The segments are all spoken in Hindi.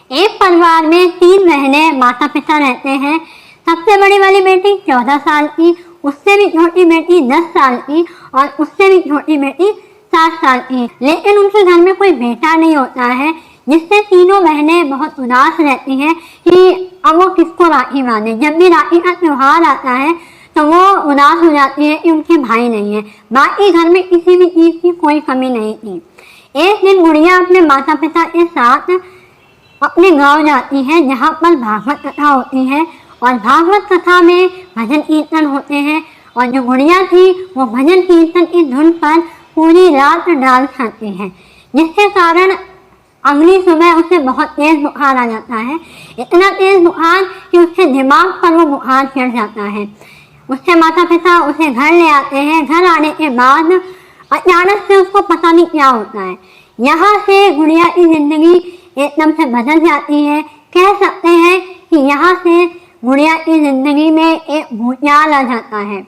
एक परिवार में 3 बहनें माता पिता रहते हैं। सबसे बड़ी वाली बेटी 14 साल की, उससे भी छोटी बेटी 10 साल की और उससे भी छोटी बेटी 7 साल की। लेकिन उनके घर में कोई बेटा नहीं होता है, जिससे तीनों बहनें बहुत उदास रहती हैं कि अब वो किसको राखी बांधे। जब भी राखी का त्योहार आता है तो वो उदास हो जाती है कि उनके भाई नहीं है। बाकी घर में किसी भी चीज़ की कोई कमी नहीं थी। एक दिन गुड़िया अपने माता पिता के साथ अपने गांव जाती है, जहाँ पर भागवत कथा होती है और भागवत कथा में भजन कीर्तन होते हैं। और जो गुड़िया थी वो भजन कीर्तन की धुन पर पूरी रात डांस करती है, जिसके कारण अगली सुबह उसे बहुत तेज बुखार आ जाता है। इतना तेज बुखार कि उसके दिमाग पर वो बुखार चढ़ जाता है। उसके माता पिता उसे घर ले आते हैं। घर आने के बाद अचानक से उसको पता नहीं क्या होता है। यहाँ से गुड़िया की जिंदगी एकदम से बदल जाती है। कह सकते हैं कि यहाँ से गुड़िया की जिंदगी में एक भूचाल आ जाता है।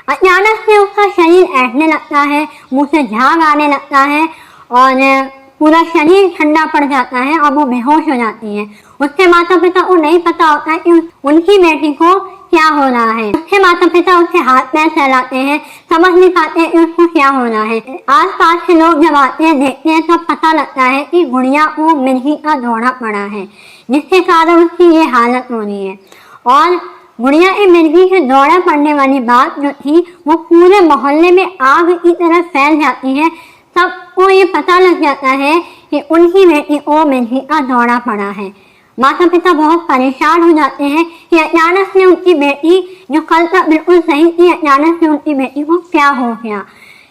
अचानक से उसका शरीर ऐंठने लगता है, मुंह से झाग आने लगता है और पूरा शरीर ठंडा पड़ जाता है और वो बेहोश हो जाती है। उसके माता पिता को नहीं पता होता है कि उनकी बेटी को क्या हो रहा है। उसके माता पिता उसके हाथ पैर फैलाते हैं, समझ नहीं पाते कि उसको क्या हो रहा है। आस पास के लोग जब आते हैं देखते हैं तब पता लगता है कि गुड़िया को मिर्गी का दौरा पड़ा है, जिसके कारण उसकी ये हालत हो रही है। और गुड़िया के मिर्गी के दौरा पड़ने वाली बात जो थी वो पूरे मोहल्ले में आग की तरह फैल जाती है। सबको ये पता लग जाता है कि उनकी बेटी को मिर्गी का दौरा पड़ा है। माता पिता बहुत परेशान हो जाते हैं कि अचानक से उनकी बेटी जो कल तक बिल्कुल सही थी, अचानक से उनकी बेटी को क्या हो गया।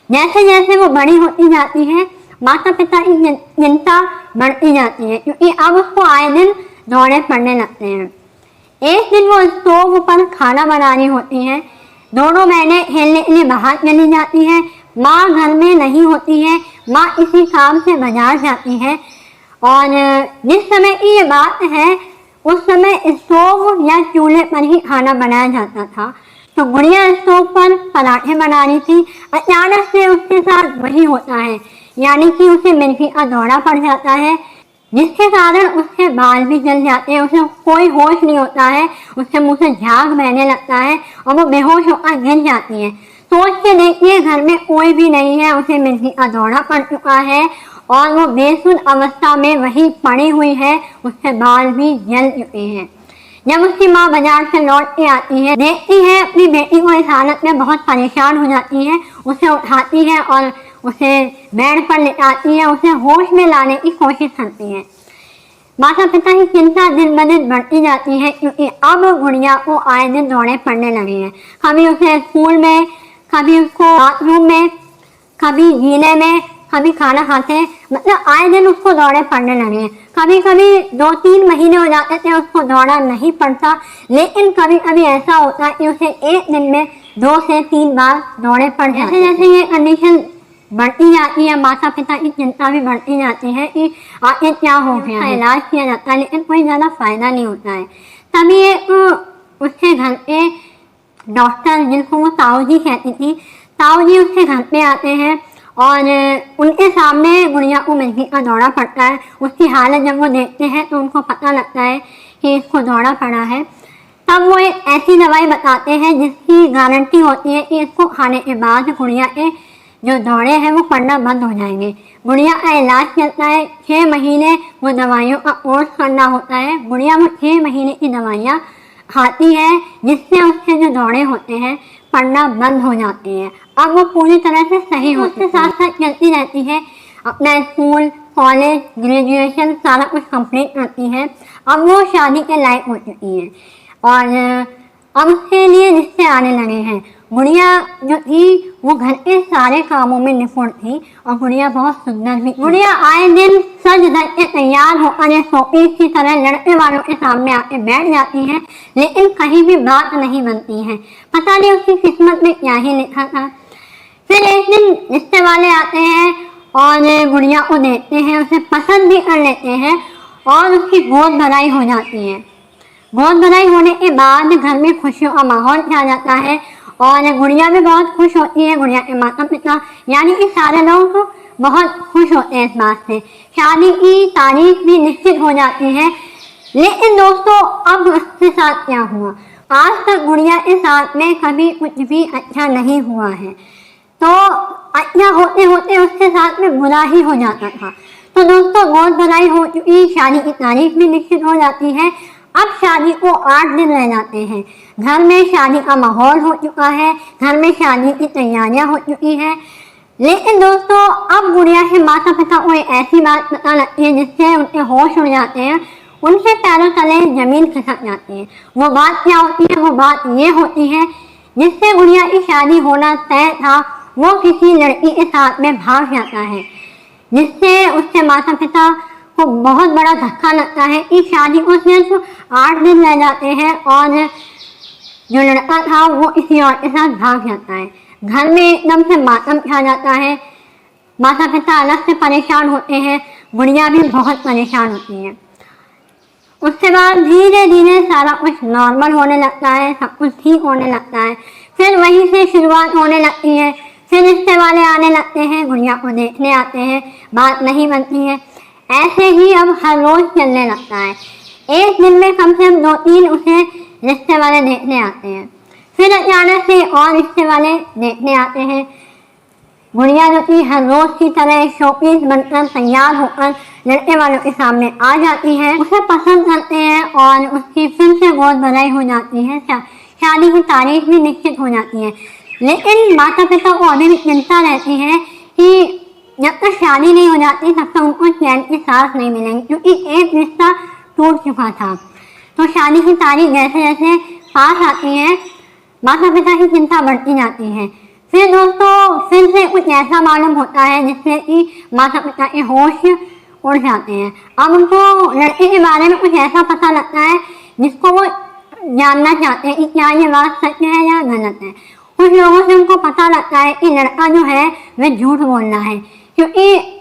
जैसे जैसे वो बड़ी होती जाती है, माता पिता की चिंता बढ़ती जाती है, क्योंकि अब उसको आए दिन दौरे पड़ने लगते हैं। एक दिन वो स्टोव पर खाना बना रही होती है। दोनों बहनें खेलने के लिए बाहर चली जाती हैं। माँ घर में नहीं होती है, माँ इसी काम से बाजार जाती है। और जिस समय की ये बात है उस समय स्टोव या चूल्हे पर ही खाना बनाया जाता था। तो गुड़िया स्टोव पर पराठे बना रही थी। अचानक से उसके साथ वही होता है, यानी कि उसे मिर्गी का दौरा पड़ जाता है, जिसके कारण उसके बाल भी जल जाते हैं। उसे कोई होश नहीं होता है, उसके मुंह से झाग बहने लगता है और वो बेहोश होकर गिर जाती है। सोच के देखिए, घर में कोई भी नहीं है, उसे मिर्गी का दौरा पड़ चुका है और वो बेसुध अवस्था में वहीं पड़ी हुई है, उसके बाल भी जल चुके हैं। जब उसकी माँ बाजार से लौट के आती है, देखती है अपनी बेटी को इस हालत में, बहुत परेशान हो जाती है। उसे उठाती है और उसे बेड पर लेटाती है, उसे होश में लाने की कोशिश करती है। माता पिता की चिंता दिन ब दिन बढ़ती जाती है, क्योंकि अब गुड़िया को आए दिन दौरे पड़ने लगे हैं। कभी उसे स्कूल में, कभी उसको बाथरूम में, कभी जीने में, कभी खाना खाते हैं, मतलब आए दिन उसको दौरे पड़ने लगे हैं। कभी कभी 2-3 महीने हो जाते थे उसको दौरा नहीं पड़ता, लेकिन कभी कभी ऐसा होता है कि उसे एक दिन में 2 से 3 बार दौरे पड़ जाते हैं। जैसे जैसे ये कंडीशन बढ़ती जाती है, माता पिता की चिंता भी बढ़ती जाती है कि आगे क्या हो गया है। इलाज किया जाता है लेकिन कोई ज़्यादा फायदा नहीं होता है। तभी एक उसके घर के डॉक्टर, जिनको वो ताऊ जी कहती थी, ताऊ जी उसके घर पे आते हैं और उनके सामने गुड़िया को मिर्गी का दौरा पड़ता है। उसकी हालत जब वो देखते हैं तो उनको पता लगता है कि इसको दौरा पड़ा है। तब वो एक ऐसी दवाई बताते हैं जिसकी गारंटी होती है कि इसको खाने के बाद गुड़िया के जो दौरे हैं वो पड़ना बंद हो जाएंगे। गुड़िया का इलाज चलता है 6 महीने, वो दवाइयों का कोर्स करना होता है। गुड़िया वो 6 महीने की दवाइयाँ खाती है, जिससे उसके जो दौरे होते हैं पड़ना बंद हो जाते हैं। अब वो पूरी तरह से सही होते, साथ साथ चलती रहती है, अपना स्कूल, कॉलेज, ग्रेजुएशन सारा कुछ कंप्लीट करती है। अब वो शादी के लायक हो चुकी है और अब उसके लिए रिश्ते आने लगे हैं। गुड़िया जो थी वो घर के सारे कामों में निपुण थी और गुड़िया बहुत सुंदर भी। गुड़िया आए दिन सज धज के तैयार होकर शोपीस की तरह लड़के वालों के सामने आके बैठ जाती है, लेकिन कहीं भी बात नहीं बनती है। पता नहीं उसकी किस्मत में क्या ही लिखा था। फिर एक दिन रिश्ते वाले आते हैं और गुड़िया को देखते हैं, उसे पसंद भी कर लेते हैं और उसकी गोद भराई हो जाती है। गोद भराई होने के बाद घर में खुशियों का माहौल छा जाता है और गुड़िया भी बहुत खुश होती है। गुड़िया के माता पिता यानी कि सारे लोग बहुत खुश होते हैं इस बात से। शादी की तारीख भी निश्चित हो जाती है। लेकिन दोस्तों अब उसके साथ क्या हुआ, आज तक गुड़िया के साथ में कभी कुछ भी अच्छा नहीं हुआ है। तो अच्छा होते होते उसके साथ में बुरा ही हो जाता था। तो दोस्तों बहुत बुराई हो चुकी, शादी की तारीख भी निश्चित हो जाती है। अब शादी को 8 दिन रह जाते हैं। घर में शादी का माहौल हो चुका है, घर में शादी की तैयारियां हो चुकी है। लेकिन दोस्तों अब गुड़िया के माता पिता को ऐसी बात पता लगती है जिससे उनके होश उड़ जाते हैं, उनके पैरों तले जमीन खिसक जाती है। वो बात क्या होती है, वो बात ये होती है जिससे गुड़िया की शादी होना तय था वो किसी लड़की के साथ में भाग जाता है, जिससे उसके माता पिता को बहुत बड़ा धक्का लगता है कि शादी को सिर्फ 8 दिन रह जाते हैं और जो लड़का था वो किसी और के साथ भाग जाता है। घर में एकदम से मातम छा जाता है, माता पिता अलग से परेशान होते हैं, गुड़िया भी बहुत परेशान होती है। उसके बाद धीरे धीरे सारा कुछ नॉर्मल होने लगता है, सब कुछ ठीक होने लगता है। फिर वहीं से शुरुआत होने लगती है, फिर रिश्ते वाले आने लगते हैं, गुड़िया को देखने आते हैं, बात नहीं बनती है। ऐसे ही अब हर रोज चलने लगता है। एक दिन में कम से कम 2-3 उसे रिश्ते वाले देखने आते हैं, फिर अचानक से और रिश्ते वाले देखने आते हैं। गुड़िया जो कि हर रोज की तरह शोपीस बनकर तैयार होकर लड़के वालों के सामने आ जाती है, उसे पसंद करते हैं और उसकी फिर से बहुत बधाई हो जाती है, शादी की तारीख भी निश्चित हो जाती है। लेकिन माता पिता को अभी भी चिंता रहती है कि जब तक शादी नहीं हो जाती तब तक उनको चैन की सांस नहीं मिलेंगी, क्योंकि एक रिश्ता टूट चुका था। तो शादी की तारीख जैसे जैसे पास आती है माता पिता की चिंता बढ़ती जाती है। फिर दोस्तों फिर से कुछ ऐसा मालूम होता है जिससे कि माता पिता के होश उड़ जाते हैं। अब उनको लड़के के बारे में कुछ ऐसा पता लगता है जिसको वो जानना चाहते हैं कि क्या ये बात सच है या गलत है। कुछ लोगों से उनको पता लगता है कि लड़का जो है वह झूठ बोल रहा है, क्योंकि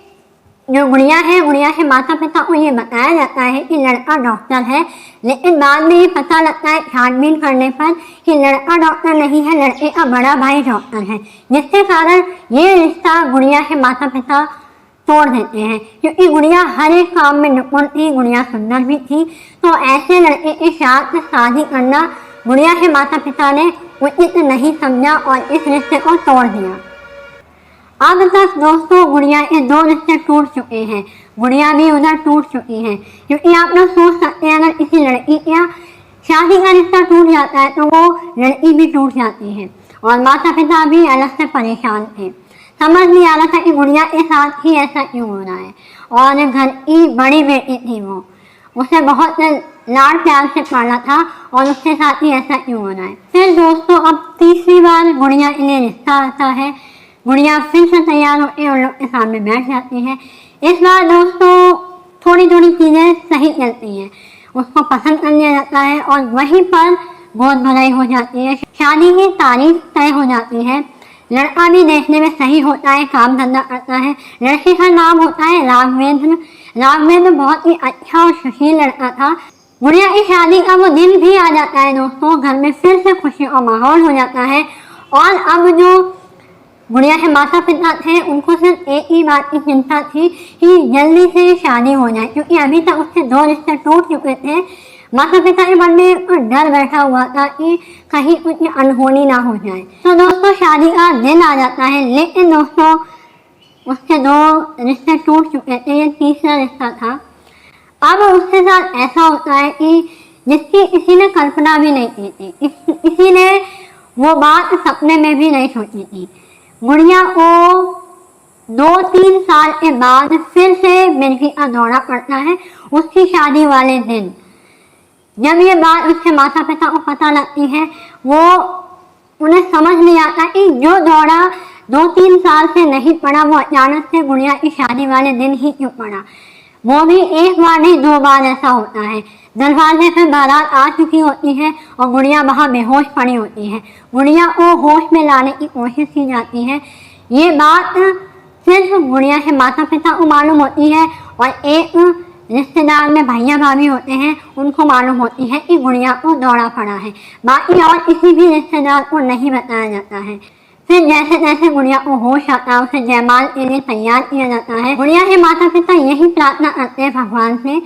जो गुड़िया है, गुड़िया के माता पिता को ये बताया जाता है कि लड़का डॉक्टर है, लेकिन बाद में ये पता लगता है छानबीन करने पर कि लड़का डॉक्टर नहीं है, लड़के का बड़ा भाई डॉक्टर है, जिसके कारण ये रिश्ता गुड़िया के माता पिता तोड़ देते हैं। क्योंकि गुड़िया हर एक काम में निपुण थी, गुड़िया सुंदर भी थी, तो ऐसे लड़के के साथ शादी करना गुड़िया के माता पिता ने उचित नहीं समझा और इस रिश्ते को तोड़ दिया। अब तक दोस्तों गुड़िया के 2 रिश्ते टूट चुके हैं, गुड़िया भी उधर टूट चुकी है। क्योंकि आप लोग सोच सकते हैं अगर किसी लड़की का शादी का रिश्ता टूट जाता है तो वो लड़की भी टूट जाती है, और माता पिता भी अलग से परेशान थे। समझ नहीं आ रहा था कि गुड़िया के साथ ही ऐसा क्यों हो रहा है, और घर की बड़ी बेटी थी वो, उसे बहुत लाड प्यार से पाला था और उसके साथ ही ऐसा क्यों हो रहा है। फिर दोस्तों अब तीसरी बार गुड़िया के लिए रिश्ता आता है, गुड़िया फिर से तैयार होकर उन लोग के सामने बैठ जाती है। इस बार दोस्तों थोड़ी थोड़ी चीज़ें सही चलती हैं, उसको पसंद कर लिया जाता है और वहीं पर बहुत भलाई हो जाती है। शादी की तारीख तय हो जाती है, लड़का भी देखने में सही होता है, काम धंधा करता है। लड़के का नाम होता है राघवेंद्र। राघवेंद्र बहुत ही अच्छा और सुशील लड़का था। गुड़िया की शादी का वो दिन भी आ जाता है दोस्तों, घर में फिर से खुशी का माहौल हो जाता है। और अब जो गुड़िया के माता पिता थे उनको सिर्फ एक ही बात की चिंता थी कि जल्दी से शादी हो जाए, क्योंकि अभी तक उसके 2 रिश्ते टूट चुके थे। माता पिता के मन में डर बैठा हुआ था कि कहीं कुछ अनहोनी ना हो जाए। तो दोस्तों शादी का दिन आ जाता है, लेकिन दोस्तों उसके 2 रिश्ते टूट चुके थे, ये तीसरा रिश्ता था। अब उसके साथ ऐसा होता है कि जिसकी किसी ने कल्पना भी नहीं की थी, किसी ने वो बात सपने में भी नहीं सोची थी। गुड़िया को 2-3 साल के बाद फिर से मिर्गी का दौरा पड़ता है उसकी शादी वाले दिन। जब ये बात उसके माता पिता को पता लगती है, वो उन्हें समझ नहीं आता कि जो दौरा 2-3 साल से नहीं पड़ा वो अचानक से गुड़िया की शादी वाले दिन ही क्यों पड़ा। वो भी एक बार नहीं 2 बार ऐसा होता है। दरवाजे पे बारात आ चुकी होती है और गुड़िया वहाँ बेहोश पड़ी होती है। गुड़िया को होश में लाने की कोशिश की जाती है। ये बात सिर्फ गुड़िया के माता पिता को मालूम होती है और एक रिश्तेदार में भैया भाभी होते हैं उनको मालूम होती है कि गुड़िया को दौरा पड़ा है। बाकी और किसी भी रिश्तेदार को नहीं बताया जाता है। फिर जैसे जैसे गुड़िया को होश आता है उसे जयमाल के लिए तैयार किया जाता है। गुड़िया के माता पिता यही प्रार्थना करते हैं भगवान से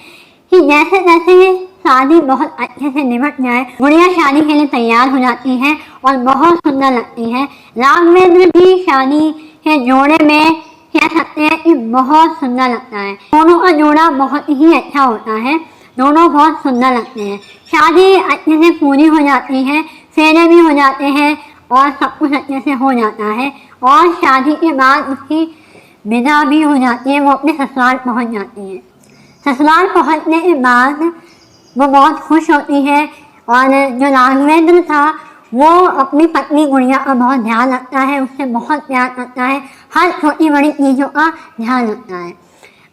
कि जैसे जैसे ये शादी बहुत अच्छे से निपट जाए। गुड़िया शादी के लिए तैयार हो जाती है और बहुत सुंदर लगती है। राघवेंद्र भी शादी के जोड़े में कह सकते हैं कि बहुत सुंदर लगता है। दोनों का जोड़ा बहुत ही अच्छा होता है, दोनों बहुत सुंदर लगते हैं। शादी अच्छे से पूरी हो जाती है, फेरे भी हो जाते हैं और सब कुछ अच्छे से हो जाता है और शादी के बाद उसकी विदा भी हो जाती है, वो अपने ससुराल पहुंच जाती है। ससुराल पहुंचने के बाद वो बहुत खुश होती है और जो राघवेंद्र था वो अपनी पत्नी गुड़िया का बहुत ध्यान रखता है, उससे बहुत प्यार करता है, हर छोटी बड़ी चीज़ों का ध्यान रखता है।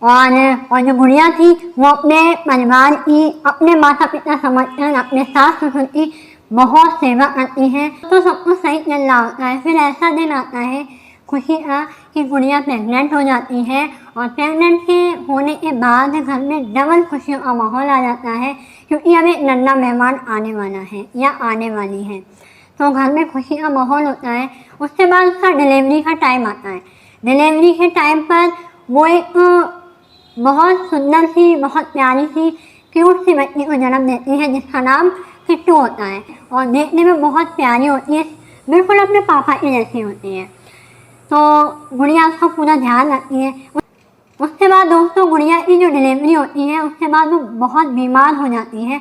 और जो गुड़िया थी वो अपने परिवार की, अपने माता पिता समझकर अपने सास ससुर की बहुत सेवा करती है। तो सब कुछ सही चल रहा होता है। फिर ऐसा दिन आता है खुशी का कि गुड़िया प्रेग्नेंट हो जाती है और प्रेग्नेंट के होने के बाद घर में डबल खुशियों का माहौल आ जाता है, क्योंकि अब एक नन्हा मेहमान आने वाला है या आने वाली है। तो घर में खुशी का माहौल होता है। उसके बाद उसका डिलीवरी का टाइम आता है। डिलीवरी के टाइम पर वो एक बहुत सुंदर सी, बहुत प्यारी सी, क्यूट सी बच्ची को जन्म देती है जिसका नाम किट्टू होता है और देखने में बहुत प्यारी होती है, बिल्कुल अपने पापा की जैसी होती है। तो गुड़िया उसका पूरा ध्यान रखती है। उसके बाद दोस्तों गुड़िया की जो डिलीवरी होती है उसके बाद वो बहुत बीमार हो जाती है।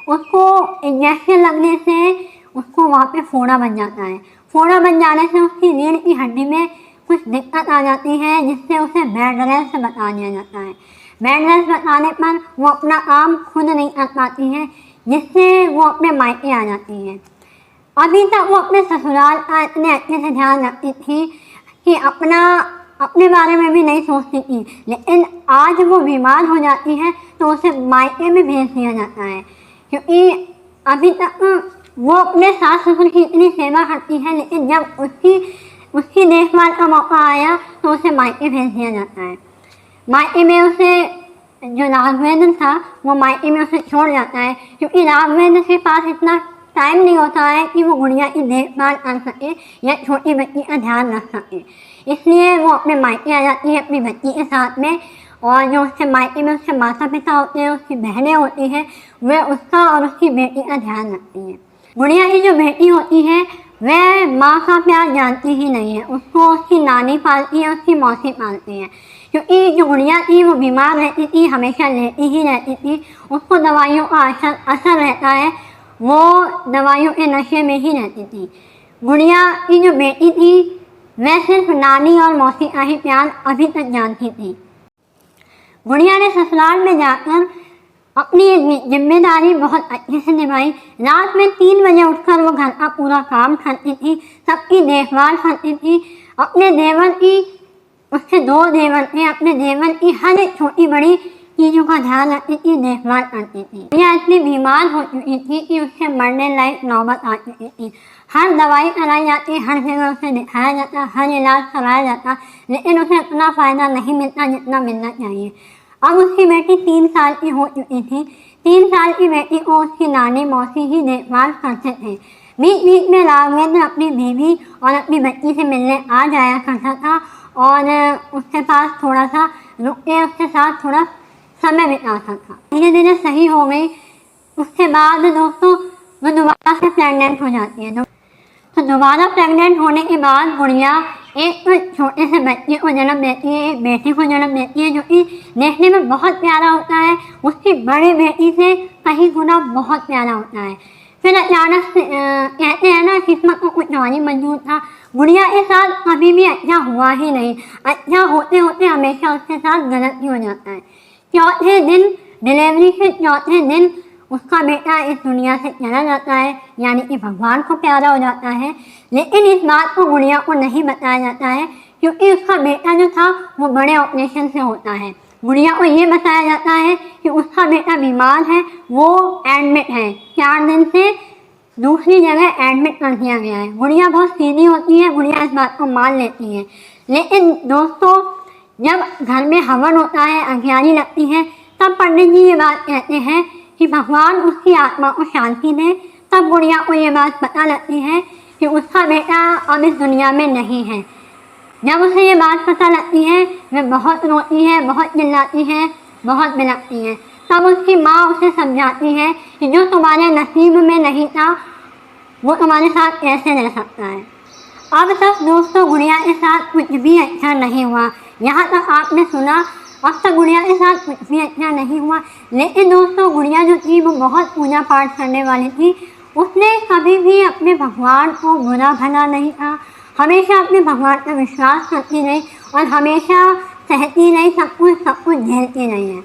उसको इंजेक्शन लगने से उसको वहाँ पे फोड़ा बन जाता है। फोड़ा बन जाने से उसकी रीढ़ की हड्डी में कुछ दिक्कत आ जाती है, जिससे उसे बेड रेस्ट बता दिया जाता है। बेड रेस्ट बताने पर वो अपना काम खुद नहीं कर पाती है, जिससे वो अपने मायके आ जाती है। अभी तक वो अपने ससुराल का इतने अच्छे से ध्यान रखती थी कि अपने बारे में भी नहीं सोचती थी, लेकिन आज वो बीमार हो जाती है तो उसे मायके में भेज दिया जाता है, क्योंकि अभी तक वो अपने सास ससुर की इतनी सेवा करती है, लेकिन जब उसकी देखभाल का मौका आया तो उसे मायके भेज दिया जाता है। मायके में उसे जो राघवेंद्र था वो मायके में उसे छोड़ जाता है, क्योंकि राघवेंद्र के पास इतना टाइम नहीं होता है कि वो गुड़िया की देखभाल कर सके या छोटी बच्ची का ध्यान रख सके। इसलिए वो अपने मायके आ जाती है अपनी बच्ची के साथ में, और जो उसके मायके में उसके माता पिता होते हैं, उसकी बहनें होती हैं, वे उसका और उसकी बेटी का ध्यान रखती हैं। गुड़िया की जो बेटी होती है वह माँ का प्यार जानती ही नहीं है, उसको उसकी नानी पालती है, उसकी मौसी पालती है, क्योंकि जो गुड़िया थी वो बीमार रहती थी, हमेशा लेटी ही रहती थी, उसको दवाइयों का असर रहता है, वो दवाइयों के नशे में ही रहती थी। गुड़िया की जो बेटी थी वह सिर्फ नानी और मौसी का ही प्यार अभी तक जानती थी। गुड़िया ने ससुराल में जाकर अपनी जिम्मेदारी बहुत अच्छे से निभाई। रात में 3 बजे उठकर वो घर का पूरा काम करती थी, सबकी देखभाल करती थी, अपने देवर की, उसके 2 देवर थे, अपने देवर की हर एक छोटी बड़ी चीज़ों का ध्यान रखती थी, देखभाल करती थी। यह इतनी बीमार हो चुकी थी कि उससे मरने लायक नौबत आ चुकी थी। हर दवाई कराई जाती, हर जगह उसे दिखाया जाता, हर इलाज कराया जाता, लेकिन उसे उतना फ़ायदा नहीं मिलता जितना मिलना चाहिए। अब उसकी बेटी 3 साल की हो चुकी थी। 3 साल की बेटी को उसकी नानी मौसी ही देखभाल करते थे। बीच बीच में राघवेंद्र अपनी बीवी और अपनी बच्ची से मिलने आ जाया करता था और उसके पास थोड़ा सा रुक के उसके साथ थोड़ा समय बिताता था। धीरे धीरे सही हो गई। उसके बाद दोस्तों वो दोबारा से प्रेग्नेंट हो जाती है। तो दोबारा प्रेग्नेंट होने के बाद गुड़िया एक छोटे से बच्चे को जन्म देती है, एक बेटी को जन्म देती है, जो कि देखने में बहुत प्यारा होता है, उसकी बड़ी बेटी से कहीं गुना बहुत प्यारा होता है। फिर अचानक से कहते हैं ना, किस्मत को कुछ और ही मंजूर था। गुड़िया के साथ कभी भी अच्छा हुआ ही नहीं। अच्छा होते होते हमेशा उसके साथ गलत ही हो जाता है। चौथे दिन, डिलीवरी के चौथे दिन उसका बेटा इस दुनिया से चला जाता है, यानी कि भगवान को प्यारा हो जाता है। लेकिन इस बात को गुड़िया को नहीं बताया जाता है, क्योंकि उसका बेटा जो था वो बड़े ऑपरेशन से होता है। गुड़िया को ये बताया जाता है कि उसका बेटा बीमार है, वो एडमिट है, 4 दिन से दूसरी जगह एडमिट कर दिया गया है। गुड़िया बहुत सीधी होती है, गुड़िया इस बात को मान लेती है। लेकिन दोस्तों जब घर में हवन होता है, अज्ञानी लगती है, तब पंडित जी ये बात कहते हैं कि भगवान उसकी आत्मा को शांति दे। तब गुड़िया को ये बात पता लगती है कि उसका बेटा अब इस दुनिया में नहीं है। जब उसे ये बात पता लगती है वह बहुत रोती है, बहुत चिल्लाती है, बहुत बिलखती है। तब उसकी माँ उसे समझाती है कि जो तुम्हारे नसीब में नहीं था वो तुम्हारे साथ कैसे रह सकता है। अब तक दोस्तों गुड़िया के साथ कुछ भी अच्छा नहीं हुआ। यहाँ तक आपने सुना, अब तक गुड़िया के साथ कुछ भी अच्छा नहीं हुआ। लेकिन दोस्तों गुड़िया जो थी वो बहुत पूजा पाठ करने वाली थी। उसने कभी भी अपने भगवान को बुरा भला नहीं कहा, हमेशा अपने भगवान पर विश्वास करती रही और हमेशा सहती रही, सब कुछ झेलती रही है।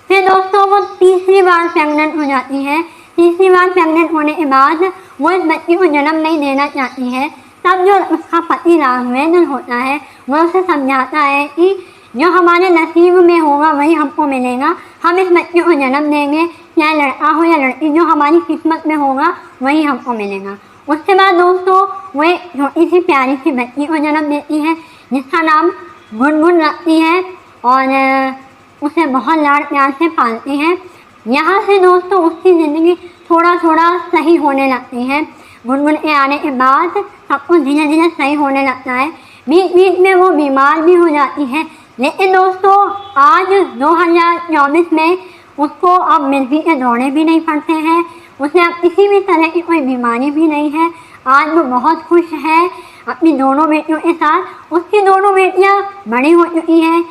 फिर दोस्तों वो तीसरी बार प्रेग्नेंट हो जाती है। तीसरी बार प्रेग्नेंट होने के बाद वो इस बच्ची को जन्म नहीं देना चाहती है। तब जो उसका पति राघवेंद्र होता है वो उसे समझाता है कि जो हमारे नसीब में होगा वही हमको मिलेगा, हम इस बच्चे को जन्म देंगे, चाहे लड़का हो या लड़की, जो हमारी किस्मत में होगा वही हमको मिलेगा। उसके बाद दोस्तों वो एक छोटी सी प्यारी सी बच्ची को जन्म देती है जिसका नाम गुनगुन रखती है और उसे बहुत लाड प्यार से पालती है। यहाँ से दोस्तों उसकी ज़िंदगी थोड़ा थोड़ा सही होने लगती है। गुनगुन के आने के बाद सब कुछ धीरे धीरे सही होने लगता है। बीच बीच में वो बीमार भी हो जाती है, लेकिन दोस्तों आज 2024 में उसको अब मिर्गी के दौरे भी नहीं पड़ते हैं, उसे अब किसी भी तरह की कोई बीमारी भी नहीं है। आज वो बहुत खुश है अपनी दोनों बेटियों के साथ। उसकी दोनों बेटियाँ बड़ी हो चुकी हैं।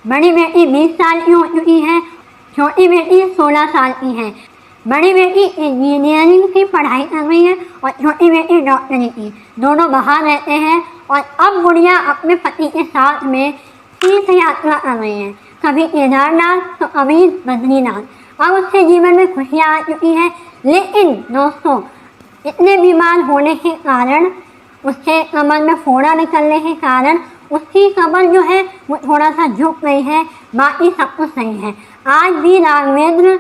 बड़ी बेटी 20 साल की हो चुकी है, छोटी बेटी 16 साल की है। बड़ी बेटी इंजीनियरिंग की पढ़ाई कर रही है और छोटी बेटी डॉक्टरी की। दोनों बाहर रहते हैं और अब गुड़िया अपने पति के साथ में तीर्थ यात्रा कर रही है, कभी केदारनाथ तो कभी बद्रीनाथ। अब उसके जीवन में खुशियाँ आ चुकी है। लेकिन दोस्तों इतने बीमार होने के कारण, उसके कमर में फोड़ा निकलने के कारण उसकी कमर जो है वो थोड़ा सा झुक गई है, बाकी सब कुछ सही है। आज भी राघवेंद्र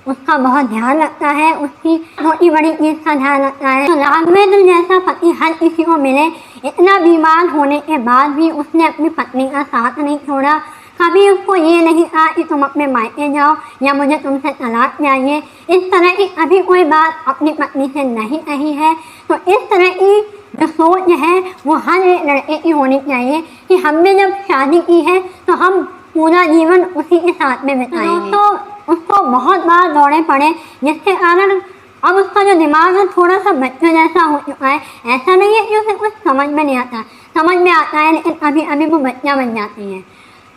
उसका बहुत ध्यान रखता है, उसकी छोटी बड़ी चीज़ का ध्यान रखता है। तो राघवेंद्र जैसा पति हर किसी को मिले। इतना बीमार होने के बाद भी उसने अपनी पत्नी का साथ नहीं छोड़ा। कभी उसको ये नहीं कहा कि तुम अपने मायके जाओ या मुझे तुमसे तलाक चाहिए। इस तरह की कभी कोई बात अपनी पत्नी से नहीं कही है। तो इस तरह की जो सोच है वो हर एक लड़के की होनी चाहिए कि हमने जब शादी की है तो हम पूरा जीवन उसी के साथ में बिताएंगे। तो उसको बहुत बार दौड़े पड़े, जिसके कारण अब उसका जो दिमाग है थोड़ा सा बच्चे जैसा हो चुका है। ऐसा नहीं है कि उसे कुछ समझ में नहीं आता, समझ में आता है, लेकिन अभी अभी वो बच्चा बन जाती है।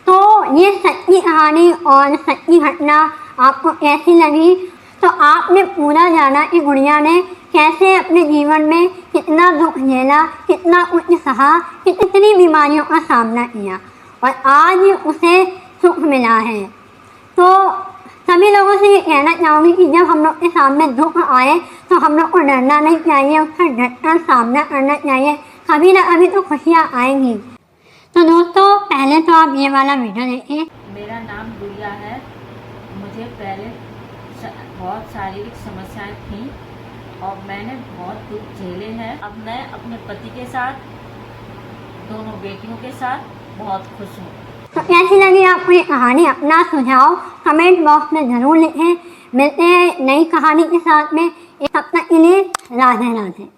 तो ये सच्ची कहानी और सच्ची घटना आपको कैसी लगी? तो आपने पूरा जाना कि गुड़िया ने कैसे अपने जीवन में कितना दुख झेला, कितना कुछ सहा, कितनी बीमारियों का सामना किया और आज उसे सुख मिला है। तो सभी लोगों से ये कहना चाहूँगी कि जब हम लोग के सामने दुख आए तो हम लोग को डरना नहीं चाहिए, उसका डटकर सामना करना चाहिए। कभी ना कभी तो खुशियाँ आएंगी। तो दोस्तों पहले तो आप ये वाला वीडियो देखिए। मेरा नाम गुड़िया है। मुझे पहले बहुत शारीरिक समस्याएं थीं और मैंने बहुत दुख झेले हैं। अब मैं अपने पति के साथ, दोनों बेटियों के साथ बहुत खुश हूँ। तो कैसी लगी आपको ये कहानी? अपना सुझाव कमेंट बॉक्स में ज़रूर लिखें। मिलते हैं नई कहानी के साथ में। तब तक के लिए राधे राधे।